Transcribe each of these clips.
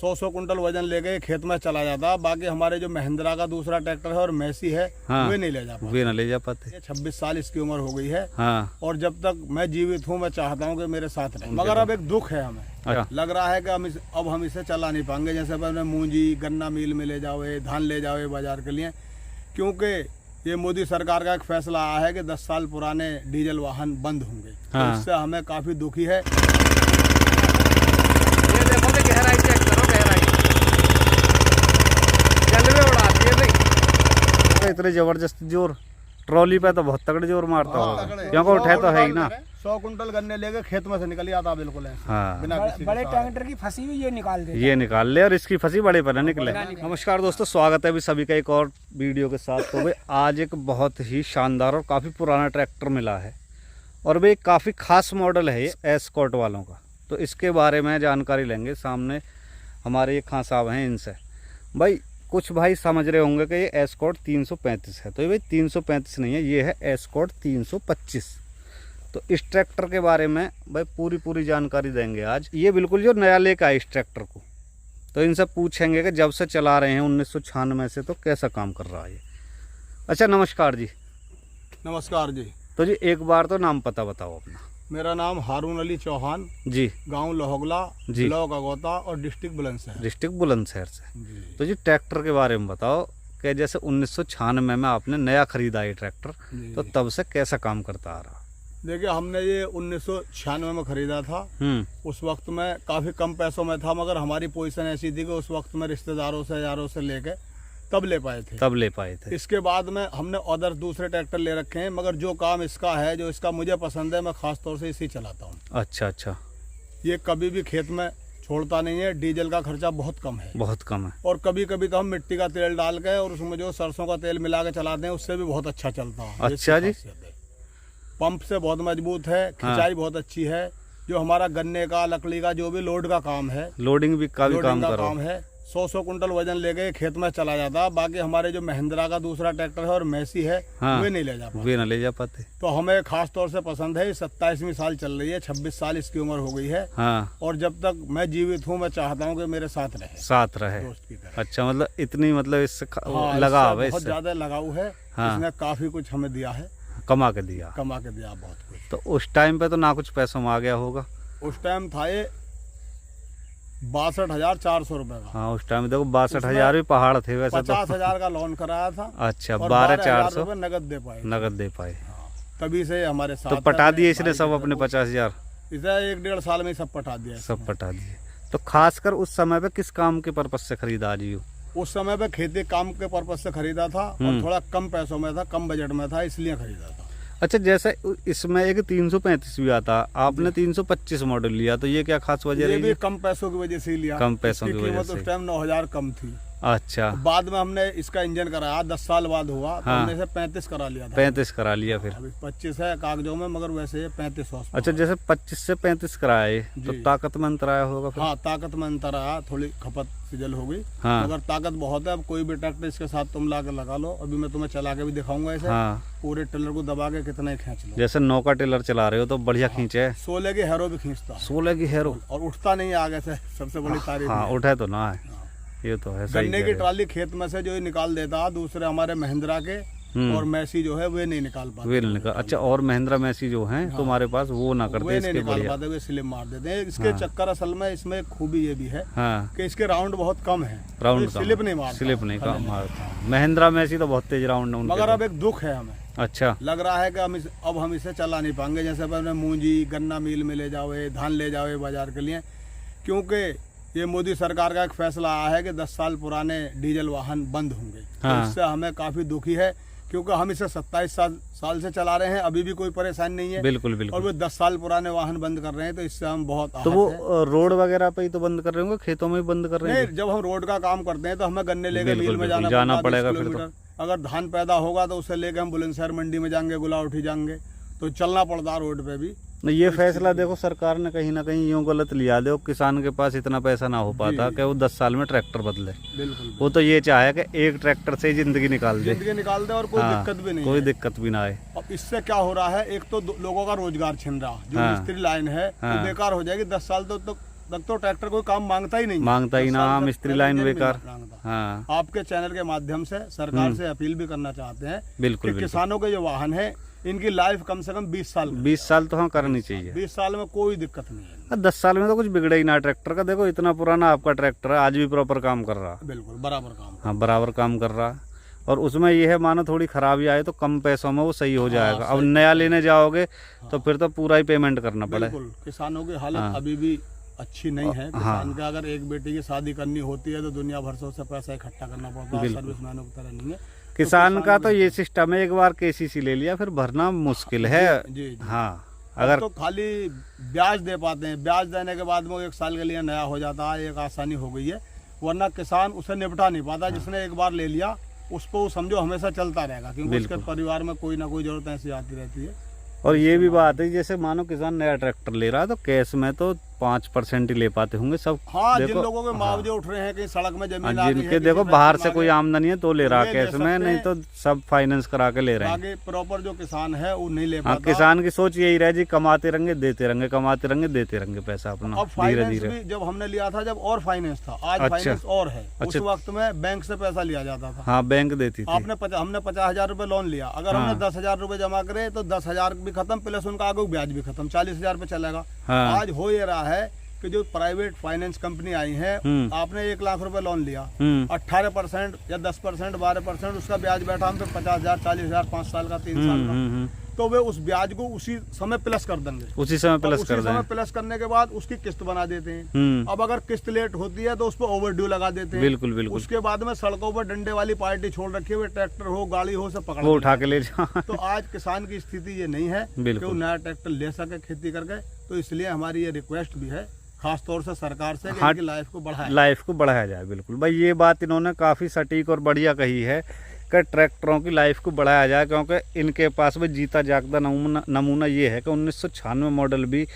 100 quintal वजन लेके खेत में चला जाता। बाकी हमारे जो महिंद्रा का दूसरा ट्रैक्टर है और मैसी है, वे नहीं ले जा पाते। वे ना ले जा पाते। 26 साल इसकी उम्र हो गई है। हाँ। और जब तक मैं जीवित हूँ मैं चाहता हूँ कि मेरे साथ रहे, मगर अब एक दुख है हमें। अच्छा। लग रहा है कि अब हम इसे चला नहीं पाएंगे। जैसे पहले मूंजी गन्ना मिल में ले जाओ, धान ले जाओ बाजार के लिए, क्योंकि ये मोदी सरकार का एक फैसला आया है कि 10 साल पुराने डीजल वाहन बंद होंगे। हाँ। तो इससे हमें काफी दुखी है। ये देखो कि गहराई चेक करो, गहराई जलवे उड़ाती है भाई। इतने जबरदस्त जोर ट्रॉली पे तो बहुत तगड़े जोर मारता होगा, क्योंकि उठे तो है ही ना। 100 कुंटल गन्ने लेके खेत में से निकल जाता बिल्कुल है। हाँ। बिना किसी बड़े ट्रैक्टर की फंसी हुई ये निकाल दे, ये निकाल ले और इसकी फंसी बड़े पर निकले। नमस्कार दोस्तों, स्वागत है अभी सभी का एक और वीडियो के साथ। तो भाई आज एक बहुत ही शानदार और काफ़ी पुराना ट्रैक्टर मिला है और भाई काफ़ी खास मॉडल है ये एस्कॉर्ट वालों का। तो इसके बारे में जानकारी लेंगे। सामने हमारे ये खां साहब हैं, इनसे। भाई कुछ भाई समझ रहे होंगे कि ये एस्कॉर्ट 335 है, तो ये भाई 335 नहीं है, ये है एस्कॉर्ट 325। तो इस ट्रैक्टर के बारे में भाई पूरी जानकारी देंगे आज। ये बिल्कुल जो नया लेकर आए इस ट्रैक्टर को, तो इनसे पूछेंगे कि जब से चला रहे हैं 1996 से, तो कैसा काम कर रहा है ये। अच्छा, नमस्कार जी। नमस्कार जी। तो जी एक बार तो नाम पता बताओ अपना। मेरा नाम हारून अली चौहान जी, गांव लोहगला, जी, ब्लॉक अगौता और डिस्ट्रिक्ट बुलंदशहर। डिस्ट्रिक्ट बुलंदशहर से। जी। तो जी ट्रैक्टर के बारे में बताओ कि जैसे 1996 में आपने नया खरीदा ये ट्रैक्टर, तो तब से कैसा काम करता आ रहा। देखिए, हमने ये 1996 में खरीदा था। उस वक्त में काफ़ी कम पैसों में था, मगर हमारी पोजीशन ऐसी थी कि उस वक्त में रिश्तेदारों से यारों से लेके तब ले पाए थे। इसके बाद में हमने अदर दूसरे ट्रैक्टर ले रखे हैं, मगर जो काम इसका है, जो इसका मुझे पसंद है, मैं खास तौर से इसी चलाता हूँ। अच्छा। ये कभी भी खेत में छोड़ता नहीं है। डीजल का खर्चा बहुत कम है, बहुत कम है। और कभी कभी तो हम मिट्टी का तेल डाल के और उसमें जो सरसों का तेल मिला के चलाते हैं, उससे भी बहुत अच्छा चलता है। अच्छा जी। पंप से बहुत मजबूत है, खिंचाई बहुत अच्छी है। जो हमारा गन्ने का, लकड़ी का जो भी लोड का काम है, लोडिंग भी काफी काम है। 100 कुंटल वजन लेके खेत में चला जाता। बाकी हमारे जो महिंद्रा का दूसरा ट्रैक्टर है और मैसी है, वे नहीं ले जा पाते। तो हमें खास तौर से पसंद है। 27वीं साल चल रही है, 26 साल इसकी उम्र हो गई है। हाँ। और जब तक मैं जीवित हूँ मैं चाहता हूँ कि मेरे साथ रहे दोस्त की तरह। अच्छा, मतलब इतनी इससे लगाव है, बहुत ज्यादा लगाव है। इसने काफी कुछ हमें दिया है, कमा के दिया बहुत कुछ। तो उस टाइम पे तो ना कुछ पैसों में आ गया होगा। उस टाइम था ये 62,400 रुपए का। हाँ, उस टाइम देखो 62,000 भी पहाड़ थे वैसे। 50,000 का लोन कराया था। अच्छा, 12,400 नगद दे पाए। तभी से हमारे साथ। तो पटा दिए इसने सब अपने 50,000। इसे 1-1.5 साल में सब पटा दिए। तो खासकर उस समय पे किस काम के पर्पज से खरीदा जी? उस समय पे खेती काम के पर्पज से खरीदा था, और थोड़ा कम पैसों में था, कम बजट में था, इसलिए खरीदा था। अच्छा, जैसे इसमें एक 335 भी आता, आपने 325 मॉडल लिया, तो ये क्या खास वजह रही? ये भी कम पैसों की वजह से लिया। कम पैसों की वजह से। उस टाइम 9,000 कम थी। अच्छा। बाद में हमने इसका इंजन कराया, 10 साल बाद हुआ। हाँ। तो हमने इसे 35 करा लिया था। 35 करा लिया फिर। अभी 25 है कागजों में, मगर वैसे ये 35। अच्छा, जैसे 25 से 35 कराए, तो ताकत में अंतर आया होगा फिर? हाँ, ताकत में अंतर आया, थोड़ी खपत सिजल हो गई। हाँ। मगर ताकत बहुत है। अब कोई भी ट्रैक्टर इसके साथ तुम ला के लगा लो, अभी मैं तुम्हें चला के भी दिखाऊंगा इसे। हाँ। पूरे टिलर को दबा के कितना ही खींच लो। जैसे 9 का टिलर चला रहे हो तो बढ़िया खींचे। 16 की हैरो भी खींचता। 16 की हैरो, और उठता नहीं आगे से, सबसे बड़ी तारीफ। हाँ, उठे तो ना है। ये तो है। गन्ने की ट्राली खेत में से जो निकाल देता, दूसरे हमारे महिंद्रा के और मैसी जो है वे नहीं निकाल पाते। अच्छा, और महिंद्रा मैसी जो है तुम्हारे पास, वो ना करते, वे नहीं निकाल पाते, वे स्लिप मार देते हैं। इसके चक्कर असल में इसमें खूबी ये भी है कि इसके राउंड बहुत कम है, स्लिप नहीं मारता। महिंद्रा मैसी तो बहुत तेज राउंड है, मगर अब एक दुख है हमें। अच्छा। लग रहा है कि अब हम इसे चला नहीं पाएंगे। जैसे पहले मूंजी गन्ना मिल में ले जाओ, धान ले जाओ बाजार के लिए, क्योंकि ये मोदी सरकार का एक फैसला आया है कि 10 साल पुराने डीजल वाहन बंद होंगे। हाँ। तो इससे हमें काफी दुखी है, क्योंकि हम इसे 27 साल से चला रहे हैं, अभी भी कोई परेशानी नहीं है। बिल्कुल। और वो 10 साल पुराने वाहन बंद कर रहे हैं, तो इससे हम बहुत तो वो रोड वगैरह पे ही तो बंद कर रहे होंगे, खेतों में बंद कर रहे हैं? नहीं, जब हम रोड का काम करते हैं तो हमें गन्ने लेके मिल में जाना पड़ेगा। फिर तो अगर धान पैदा होगा तो उसे लेके हम बुलंदशहर मंडी में जाएंगे, गुलाउठी जाएंगे, तो चलना पड़ता है रोड पे भी। ये फैसला देखो सरकार ने कहीं ना कहीं यूं गलत लिया। देखो, किसान के पास इतना पैसा ना हो पाता कि वो 10 साल में ट्रैक्टर बदले। बिल्कुल। वो तो ये चाहे कि एक ट्रैक्टर से जिंदगी निकाल दे और कोई दिक्कत भी नहीं, कोई दिक्कत भी ना आए। अब इससे क्या हो रहा है, एक तो लोगों का रोजगार छिन रहा, जो मिस्त्री लाइन है वो बेकार हो जाएगी। 10 साल तो तक तो ट्रैक्टर कोई काम मांगता ही नहीं, मांगता ही 10 ना, साल तक मिस्त्री पहले लाइन नहीं बेकार। मांगता। हाँ आपके चैनल के माध्यम से सरकार से अपील भी करना चाहते हैं बिल्कुल कि बिल्कुल। किसानों के जो वाहन है इनकी लाइफ कम से कम 20 साल 20 साल तो हाँ करनी चाहिए। 20 साल में कोई दिक्कत नहीं है। 10 साल में तो कुछ बिगड़ा ही ना ट्रैक्टर का। देखो इतना पुराना आपका ट्रैक्टर है, आज भी प्रॉपर काम कर रहा। बिल्कुल बराबर काम। हाँ बराबर काम कर रहा। और उसमें ये है मानो थोड़ी खराबी आए तो कम पैसों में वो सही हो जाएगा। अब नया लेने जाओगे तो फिर तो पूरा ही पेमेंट करना पड़े। बिल्कुल किसानों की हालत अभी भी अच्छी नहीं है। किसान का अगर एक बेटी की शादी करनी होती है तो दुनिया भर से उससे पैसा इकट्ठा करना पड़ता है, सर्विसमैनों की तरह नहीं है। किसान का तो ये सिस्टम है, एक बार केसीसी ले लिया फिर भरना मुश्किल है। जी। हाँ अगर तो खाली ब्याज दे पाते हैं, ब्याज देने के बाद में 1 साल के लिए नया हो जाता है, एक आसानी हो गई है। वरना किसान उसे निपटा नहीं पाता। जिसने एक बार ले लिया उसको समझो हमेशा चलता रहेगा, क्योंकि उसके परिवार में कोई ना कोई जरूरत ऐसी आती रहती है। और ये भी बात है जैसे मानो किसान नया ट्रैक्टर ले रहा है तो कैश में तो 5% ही ले पाते होंगे सब। हाँ, जिन लोगों के मुआवजे उठ रहे हैं, कहीं सड़क में जमीन आ गई है, जिनके देखो बाहर से कोई आमदनी है तो ले रहा है कैश में, नहीं तो सब फाइनेंस करा के ले रहे हैं। आगे प्रॉपर जो किसान है वो नहीं ले हाँ, पाता। किसान की सोच यही रहे जी, कमाते रहेंगे देते रहेंगे, कमाते रहेंगे देते रहेंगे पैसा अपना। अब फाइनेंस भी जब हमने लिया था जब और फाइनेंस था, आज फाइनेंस और है। उस वक्त में बैंक से पैसा लिया जाता था। हाँ बैंक देती थी। हमने 50,000 रुपए लोन लिया, अगर हमने 10,000 रुपए जमा करे तो 10,000 भी खत्म, प्लस उनका आगे ब्याज भी खत्म, 40,000 पे चलेगा। आज हो ये रहा है कि जो प्राइवेट फाइनेंस कंपनी आई है, आपने 1 लाख रुपए लोन लिया, 18% या 10% 12% उसका ब्याज बैठा हम पे 50,000 40,000 5 साल का 3 साल का, तो वे उस ब्याज को उसी समय प्लस कर देंगे। उसी समय प्लस कर देंगे। प्लस करने के बाद उसकी किस्त बना देते हैं। अब अगर किस्त लेट होती है तो उस पर ओवरड्यू लगा देते हैं। बिल्कुल बिल्कुल। उसके बाद में सड़कों पर डंडे वाली पार्टी छोड़ रखी है, ट्रैक्टर हो गाड़ी हो सब पकड़ वो उठा के ले जा। तो आज किसान की स्थिति ये नहीं है कि वो नया ट्रैक्टर ले सके खेती करके। तो इसलिए हमारी ये रिक्वेस्ट भी है खास तौर से सरकार से कि इनकी लाइफ को बढ़ाया जाए। बिल्कुल भाई, ये बात इन्होंने काफी सटीक और बढ़िया कही है कि ट्रैक्टरों की लाइफ को बढ़ाया जाए, क्योंकि इनके पास में जीता जागता नमूना ये है कि 1996 मॉडल भी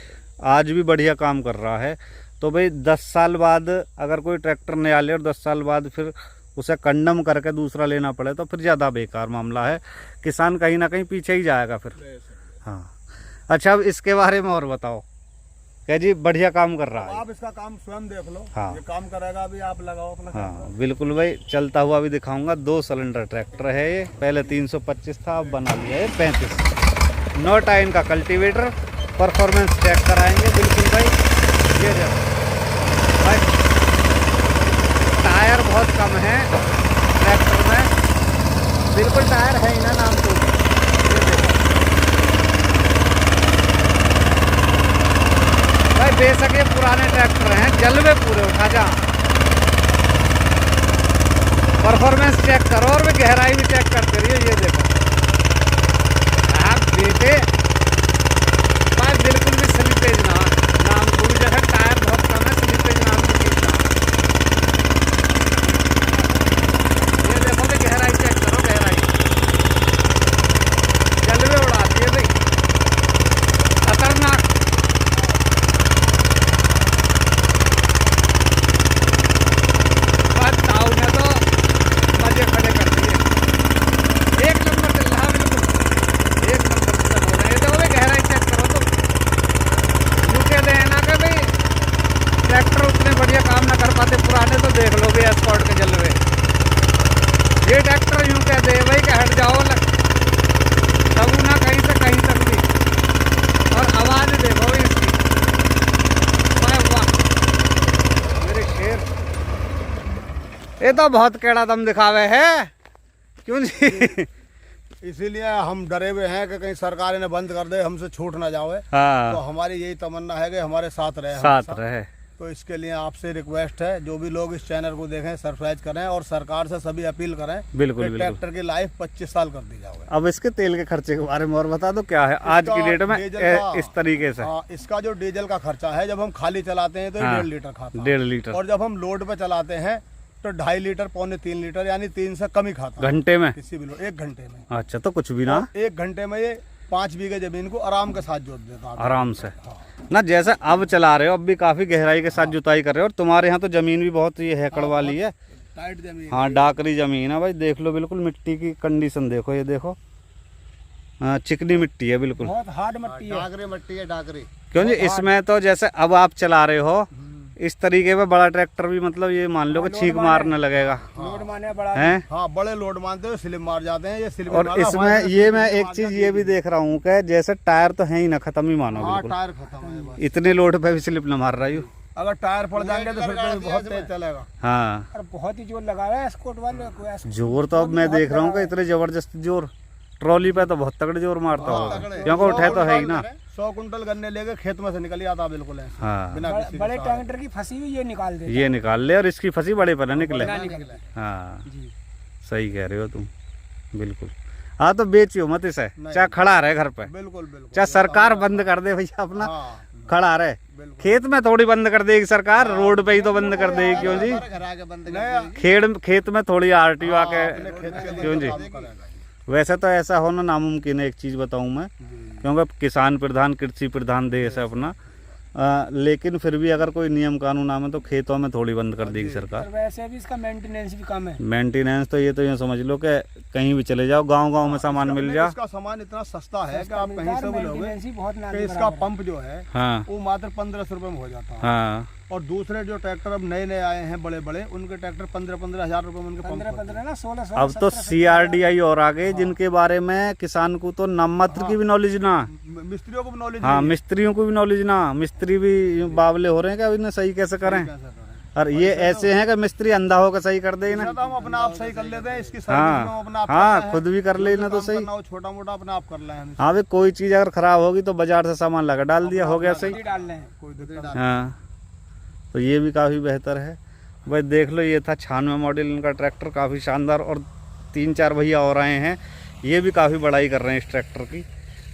आज भी बढ़िया काम कर रहा है। तो भाई 10 साल बाद अगर कोई ट्रैक्टर नया ले और 10 साल बाद फिर उसे कंडम करके दूसरा लेना पड़े तो फिर ज़्यादा बेकार मामला है। किसान कहीं ना कहीं पीछे ही जाएगा फिर। हाँ अच्छा, अब इसके बारे में और बताओ। क्या जी बढ़िया काम कर रहा है। आप इसका काम स्वयं देख लो। हाँ। ये काम करेगा, अभी आप लगाओ अपना। हाँ बिल्कुल भाई, चलता हुआ भी दिखाऊंगा। 2 सिलेंडर ट्रैक्टर है ये, पहले 325 था, अब बना लिया है 35। 9 टाइन का कल्टीवेटर, परफॉर्मेंस चेक कराएंगे बिल्कुल भाई। ये देखो भाई, टायर बहुत कम है ट्रैक्टर में, बिल्कुल टायर है ही ना नाम तो। भाई बेशक ये पुराने ट्रैक्टर हैं, जलवे पूरे उठा जा। परफॉर्मेंस चेक करो और भी गहराई भी चेक करते रहिए। ये देखो आप बेटे भाई, बिल्कुल भी स्लिपेज ना नाम को भी जगह टायर बहुत कम है, स्लिपेज नाम की चीज ना। ये देखो भी गहराई चेक करो, गहराई जलवे उड़ाती है भाई, खतरनाक। देख लो भी एस्कॉर्ट के जलवे। ये ट्रैक्टर यूं कह दे भाई कि हट जाओ, तब ना कहीं से कहीं तक भी। और आवाज देखो इसकी, वाह मेरे शेर, ये तो बहुत केड़ा दम दिखावे है। क्यों जी? इसीलिए हम डरे हुए हैं कि कहीं सरकार इन्हें बंद कर दे, हमसे छूट ना जाए। हाँ। तो हमारी यही तमन्ना है कि हमारे साथ रहे। तो इसके लिए आपसे रिक्वेस्ट है, जो भी लोग इस चैनल को देखें सब्सक्राइब करें और सरकार से सभी अपील करें। बिल्कुल ट्रैक्टर की लाइफ 25 साल कर दी जाए। अब इसके तेल के खर्चे के बारे में और बता दो, क्या है आज की डेट में इस तरीके से। इसका जो डीजल का खर्चा है, जब हम खाली चलाते हैं तो 1.5 लीटर खाता है, 1.5 लीटर, और जब हम लोड पे चलाते हैं तो 2.5 लीटर, 2.25 लीटर, यानी 3 से कम ही खाता। घंटे में? किसी भी लोग 1 घंटे में। अच्छा, तो कुछ भी ना, 1 घंटे में ये 5 बीघे जमीन को आराम के साथ जोत देता है। आराम से ना, जैसे अब चला रहे हो, अब भी काफी गहराई के साथ जुताई कर रहे हो। और तुम्हारे यहाँ तो जमीन भी बहुत ये हैकड़ वाली है, टाइट जमीन। हाँ डाकरी जमीन है भाई। देख लो बिल्कुल मिट्टी की कंडीशन देखो, ये देखो चिकनी मिट्टी है, बिल्कुल बहुत हार्ड मिट्टी है, डाकरी मिट्टी है, डाकरी। क्यों जी? इसमें तो जैसे अब आप चला रहे हो इस तरीके पे बड़ा ट्रैक्टर भी मतलब ये मान लो कि छींक मारने लगेगा लोड मारने बड़ा हैं। हाँ, बड़े लोड मानते हुए स्लिप मार जाते हैं, ये स्लिप और इसमें ये मैं एक चीज ये भी देख रहा हूँ कि जैसे टायर तो है ही ना, खत्म ही मानो हाँ, बिल्कुल। टायर खत्म है बस। इतने लोड पे भी स्लिप न मार रहा है। अगर टायर पड़ जाएंगे तो फिर तो बहुत तेज चलेगा। हाँ, और बहुत ही जोर लगा रहा है एस्कॉर्ट वाले को। एस्कॉर्ट जोर तो अब मैं देख रहा हूँ कि इतने जबरदस्त जोर, ट्रॉली पे तो बहुत तगड़े जोर मारता होगा, क्योंकि उठे तो है ही ना। 100 कुंटल गन्ने लेके खेत में से निकल आता बिल्कुल ऐसे, हाँ, बिना किसी बड़े के सहारे। ट्रैक्टर की फंसी हुई ये निकाल दे। ये निकाल ले और इसकी फंसी बड़े पर निकले। निकले हाँ, जी। सही कह रहे हो तुम, बिल्कुल। हाँ, तो बेचियो मत इसे, चाहे खड़ा रहे घर पे, बिल्कुल बिल्कुल। चाहे सरकार बंद कर दे भैया अपना, हाँ, खड़ा रहे। बिल्कुल। खेत में थोड़ी बंद कर देगी सरकार, रोड पे ही तो बंद कर देगी। क्यों जी? खेत में थोड़ी आरटीओ आके, क्यों जी? वैसे तो ऐसा होना नामुमकिन है, एक चीज बताऊं मैं, क्योंकि किसान प्रधान कृषि प्रधान देश है अपना। लेकिन फिर भी अगर कोई नियम कानून आमे तो खेतों में थोड़ी बंद कर देगी सरकार। और वैसे भी इसका मेंटेनेंस भी कम है। मेंटेनेंस तो ये समझ लो कि कहीं भी चले जाओ, गांव में सामान मिल जाए। इसका सामान इतना सस्ता है कि आप कहीं से भी लोगे मेंटेनेंस ही बहुत ना कि इसका पंप जो है हाँ, वो मात्र 1500 रुपए में हो जाता है। हाँ, और दूसरे जो ट्रैक्टर अब नए आए हैं बड़े बड़े, उनके ट्रैक्टर 15 हजार रुपए में उनके पंप 15 ना 16 अब तो CRDI और आ गए, जिनके बारे में किसान को तो नाम मात्र की भी नॉलेज ना। मिस्त्रियों को भी नॉलेज हाँ, मिस्त्रियों को भी नॉलेज ना, मिस्त्री भी बावले हो रहे हैं कि अब इन्हें सही कैसे करें। और ये ऐसे हैं कि मिस्त्री अंधा होकर सही कर दे ना। हम अपना आप सही कर लेते हैं, इसकी हाँ, हाँ, खुद भी कर ले ना तो सही। छोटा मोटा अपना आप कर लें। हाँ भाई, कोई चीज अगर खराब होगी तो बाजार से सामान लगा डाल दिया, हो गया सही। डाल रहे हैं। कोई दिक्कत हाँ, तो ये भी काफ़ी बेहतर है भाई। देख लो, ये था 96 मॉडल इनका ट्रैक्टर, काफ़ी शानदार। और 3-4 भैया और आए हैं, ये भी काफ़ी बड़ाई कर रहे हैं इस ट्रैक्टर की।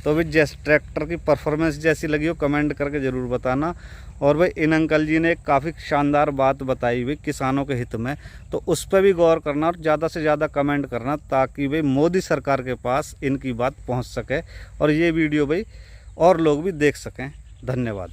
तो भाई जिस ट्रैक्टर की परफॉर्मेंस जैसी लगी हो कमेंट करके ज़रूर बताना। और भाई इन अंकल जी ने एक काफ़ी शानदार बात बताई हुई किसानों के हित में, तो उस पर भी गौर करना और ज़्यादा से ज़्यादा कमेंट करना, ताकि भाई मोदी सरकार के पास इनकी बात पहुंच सके और ये वीडियो भाई और लोग भी देख सकें। धन्यवाद।